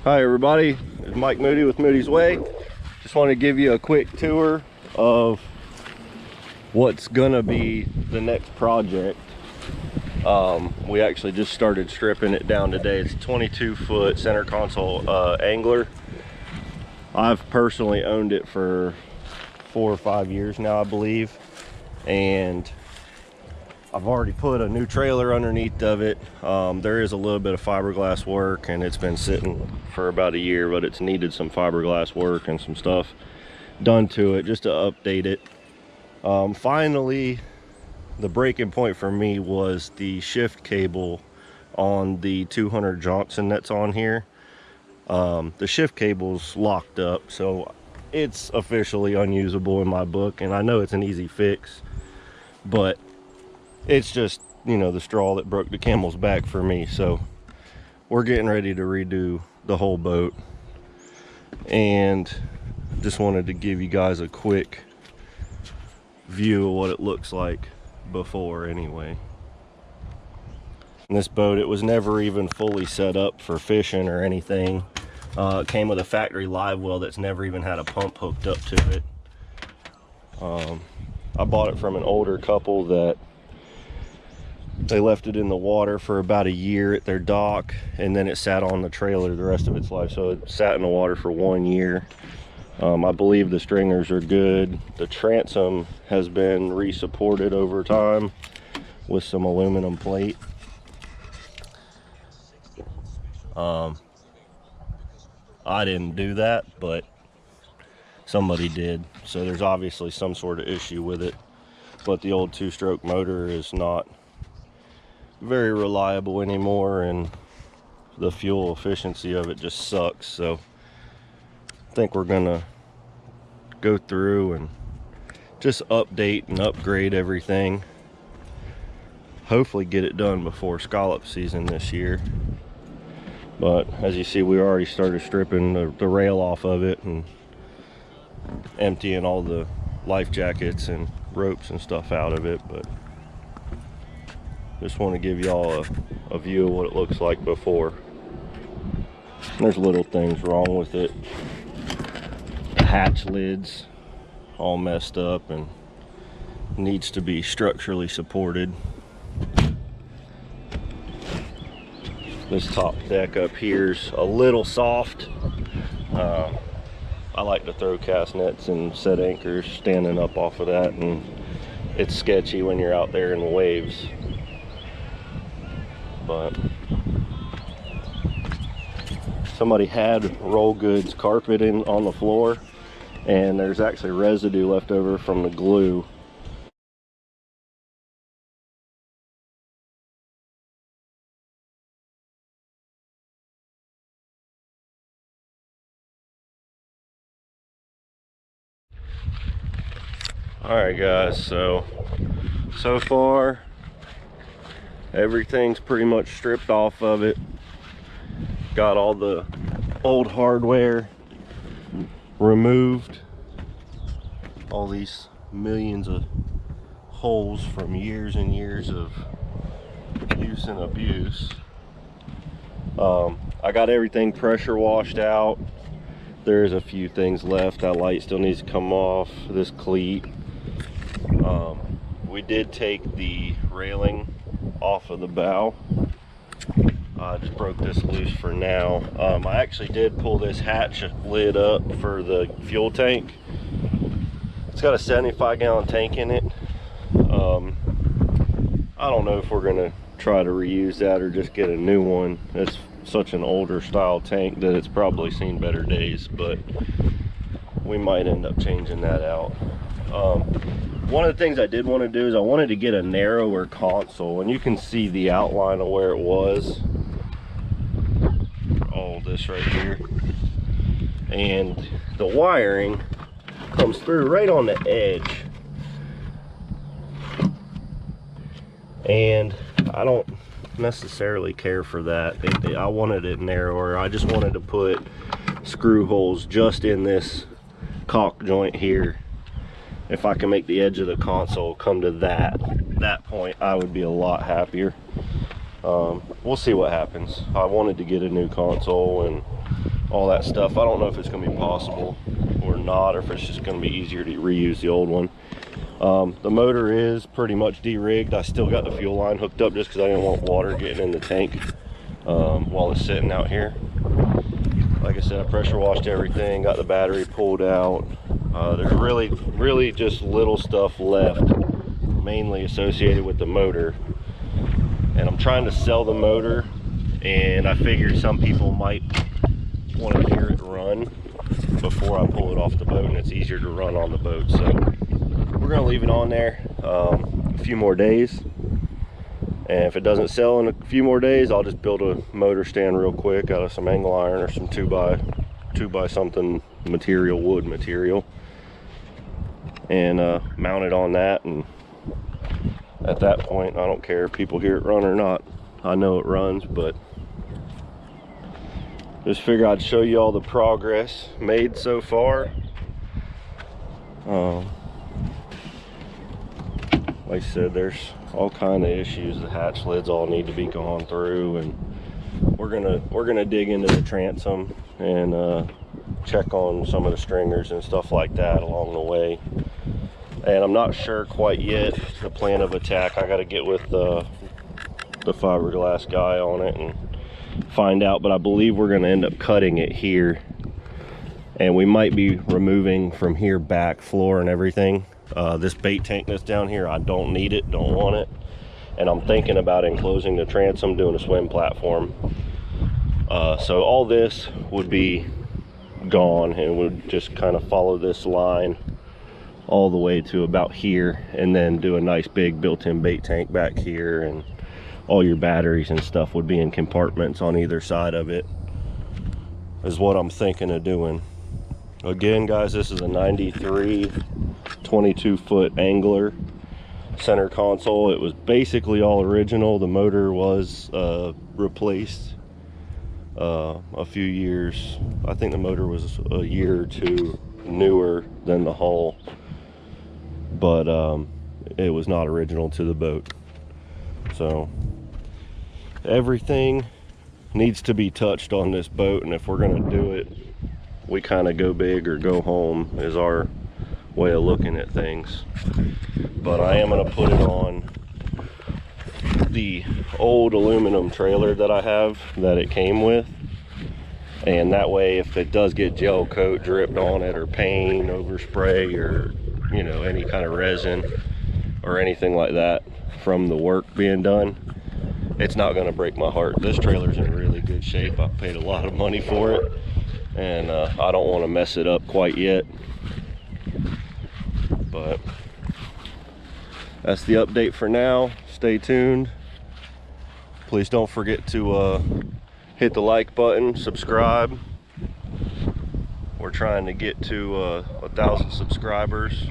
Hi everybody, it's Mike Moody with Moody's Way. Just want to give you a quick tour of what's gonna be the next project. We actually just started stripping it down today. It's a 22-foot center console angler. I've personally owned it for 4 or 5 years now, I believe, and I've already put a new trailer underneath of it. There is a little bit of fiberglass work, and it's been sitting for about a year, but it's needed some fiberglass work and some stuff done to it just to update it. Finally, the breaking point for me was the shift cable on the 200 Johnson that's on here. The shift cable's locked up, so it's officially unusable in my book, and I know it's an easy fix, but it's just, you know, the straw that broke the camel's back for me. So we're getting ready to redo the whole boat, and just wanted to give you guys a quick view of what it looks like before anyway. And this boat, it was never even fully set up for fishing or anything. It came with a factory live well that's never even had a pump hooked up to it. I bought it from an older couple that they left it in the water for about a year at their dock, and then it sat on the trailer the rest of its life. So it sat in the water for 1 year. I believe the stringers are good. The transom has been re-supported over time with some aluminum plate. I didn't do that, but somebody did. So there's obviously some sort of issue with it. But the old 2-stroke motor is not very reliable anymore, and the fuel efficiency of it just sucks. So I think we're gonna go through and just update and upgrade everything. Hopefully get it done before scallop season this year. But as you see, we already started stripping the rail off of it and emptying all the life jackets and ropes and stuff out of it. But just want to give y'all a view of what it looks like before. There's little things wrong with it. The hatch lid's all messed up and needs to be structurally supported. This top deck up here's a little soft. I like to throw cast nets and set anchors standing up off of that, and it's sketchy when you're out there in the waves. But somebody had roll goods carpet in on the floor, and there's actually residue left over from the glue. Alright guys, so far everything's pretty much stripped off of it. Got all the old hardware removed. All these millions of holes from years and years of use and abuse. I got everything pressure washed out. There's a few things left. That light still needs to come off. This cleat. We did take the railing off of the bow. I just broke this loose for now. I actually did pull this hatch lid up for the fuel tank. It's got a 75-gallon tank in it. I don't know if we're gonna try to reuse that or just get a new one. It's such an older style tank that it's probably seen better days, but we might end up changing that out. One of the things I did want to do is I wanted to get a narrower console, and you can see the outline of where it was. All this right here, and the wiring comes through right on the edge, and I don't necessarily care for that. I wanted it narrower. I just wanted to put screw holes just in this caulk joint here. If I can make the edge of the console come to that point, I would be a lot happier. We'll see what happens. I wanted to get a new console, and all that stuff. I don't know if it's going to be possible or not, or if it's just going to be easier to reuse the old one. The motor is pretty much de-rigged. I still got the fuel line hooked up just because I didn't want water getting in the tank while it's sitting out here. Like I said, I pressure washed everything, got the battery pulled out. There's really just little stuff left, mainly associated with the motor. And I'm trying to sell the motor, and I figured some people might want to hear it run before I pull it off the boat, and it's easier to run on the boat. So we're gonna leave it on there a few more days, and if it doesn't sell in a few more days, I'll just build a motor stand real quick out of some angle iron or some 2x something material, wood material, and mount it on that. And at that point, I don't care if people hear it run or not. I know it runs, but just figure I'd show you all the progress made so far. Like I said, there's all kind of issues. The hatch lids all need to be gone through, and we're gonna dig into the transom and check on some of the stringers and stuff like that along the way. And I'm not sure quite yet the plan of attack. I got to get with the fiberglass guy on it and find out, but I believe we're going to end up cutting it here, and we might be removing from here back floor and everything. This bait tank that's down here, I don't need it, don't want it, and I'm thinking about enclosing the transom, doing a swim platform. So all this would be gone, and would just kind of follow this line all the way to about here, and then do a nice big built-in bait tank back here, and all your batteries and stuff would be in compartments on either side of it, is what I'm thinking of doing. Again, guys, this is a 93 22-foot Angler center console. It was basically all original. The motor was replaced a few years. I think the motor was a year or two newer than the hull, but it was not original to the boat. So everything needs to be touched on this boat, and if we're going to do it, we kind of go big or go home is our way of looking at things. But I am going to put it on the old aluminum trailer that I have that it came with, and that way if it does get gel coat dripped on it, or paint overspray, or you know, any kind of resin or anything like that from the work being done, it's not going to break my heart. This trailer's in really good shape. I paid a lot of money for it, and I don't want to mess it up quite yet. But that's the update for now. Stay tuned. Please don't forget to hit the like button, subscribe. We're trying to get to 1,000 subscribers.